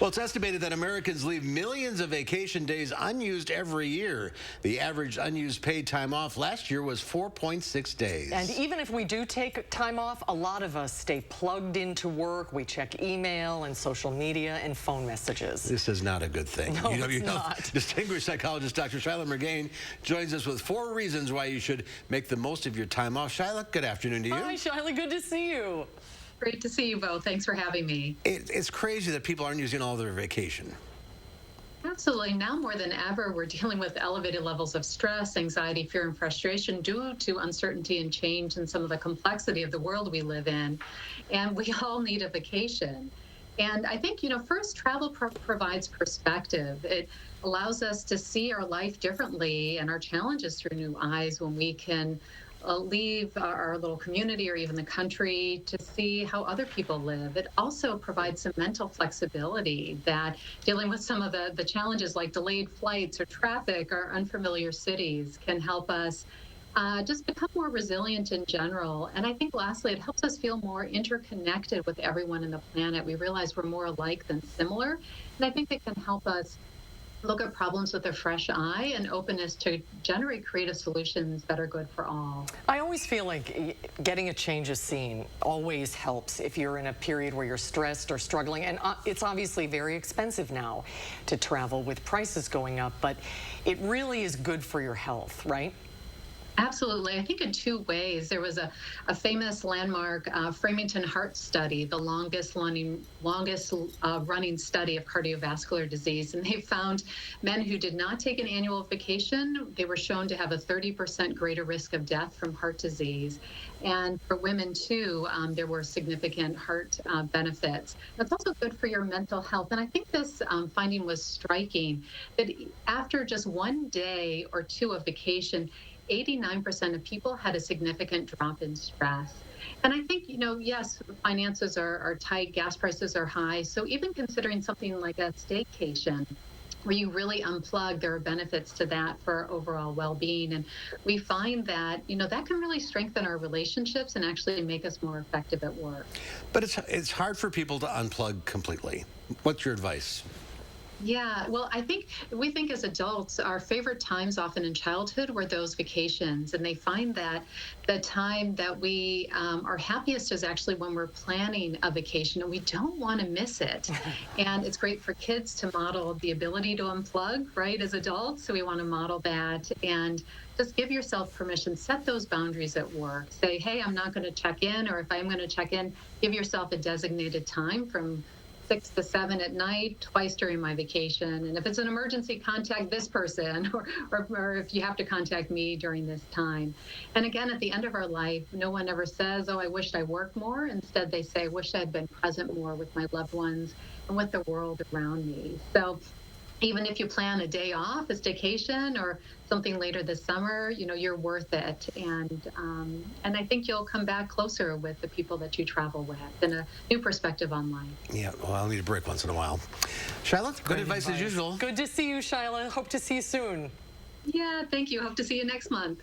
Well, it's estimated that Americans leave millions of vacation days unused every year. The average unused paid time off last year was 4.6 days. And even if we do take time off, a lot of us stay plugged into work. We check email and social media and phone messages. This is not a good thing. No, it's not. Distinguished psychologist Dr. Shilagh Mirgain joins us with 4 reasons why you should make the most of your time off. Shilagh, good afternoon to you. Hi, Shilagh. Good to see you. Great to see you both. Thanks for having me. It's crazy that people aren't using all their vacation. Absolutely. Now more than ever, we're dealing with elevated levels of stress, anxiety, fear, and frustration due to uncertainty and change and some of the complexity of the world we live in. And we all need a vacation. And I think, first, travel provides perspective. It allows us to see our life differently and our challenges through new eyes when we can leave our little community or even the country to see how other people live. It also provides some mental flexibility that dealing with some of the challenges like delayed flights or traffic or unfamiliar cities can help us just become more resilient in general. And I think lastly, it helps us feel more interconnected with everyone in the planet. We realize we're more alike than similar. And I think it can help us look at problems with a fresh eye and openness to generate creative solutions that are good for all. I always feel like getting a change of scene always helps if you're in a period where you're stressed or struggling. And it's obviously very expensive now to travel with prices going up, but it really is good for your health, right? Absolutely. I think in 2 ways. There was a famous landmark Framingham Heart Study, the longest running study of cardiovascular disease. And they found men who did not take an annual vacation, they were shown to have a 30% greater risk of death from heart disease. And for women, too, there were significant heart benefits. It's also good for your mental health. And I think this finding was striking, that after just 1 day or 2 of vacation, 89% of people had a significant drop in stress. And I think, yes, finances are tight, gas prices are high. So even considering something like a staycation, where you really unplug, there are benefits to that for overall well-being. And we find that, that can really strengthen our relationships and actually make us more effective at work. But it's hard for people to unplug completely. What's your advice? Yeah, well, we think as adults, our favorite times often in childhood were those vacations. And they find that the time that we are happiest is actually when we're planning a vacation and we don't want to miss it. And it's great for kids to model the ability to unplug, right, as adults. So we want to model that and just give yourself permission, set those boundaries at work. Say, hey, I'm not going to check in, or if I'm going to check in, give yourself a designated time from 6 to 7 at night, twice during my vacation. And if it's an emergency, contact this person, or if you have to contact me during this time. And again, at the end of our life, no one ever says, oh, I wished I worked more. Instead, they say, I wish I'd been present more with my loved ones and with the world around me. So even if you plan a day off, a staycation, or something later this summer, you're worth it. And I think you'll come back closer with the people that you travel with and a new perspective on life. Yeah, well, I'll need a break once in a while. Shilagh, good advice as usual. Good to see you, Shilagh. Hope to see you soon. Yeah, thank you. Hope to see you next month.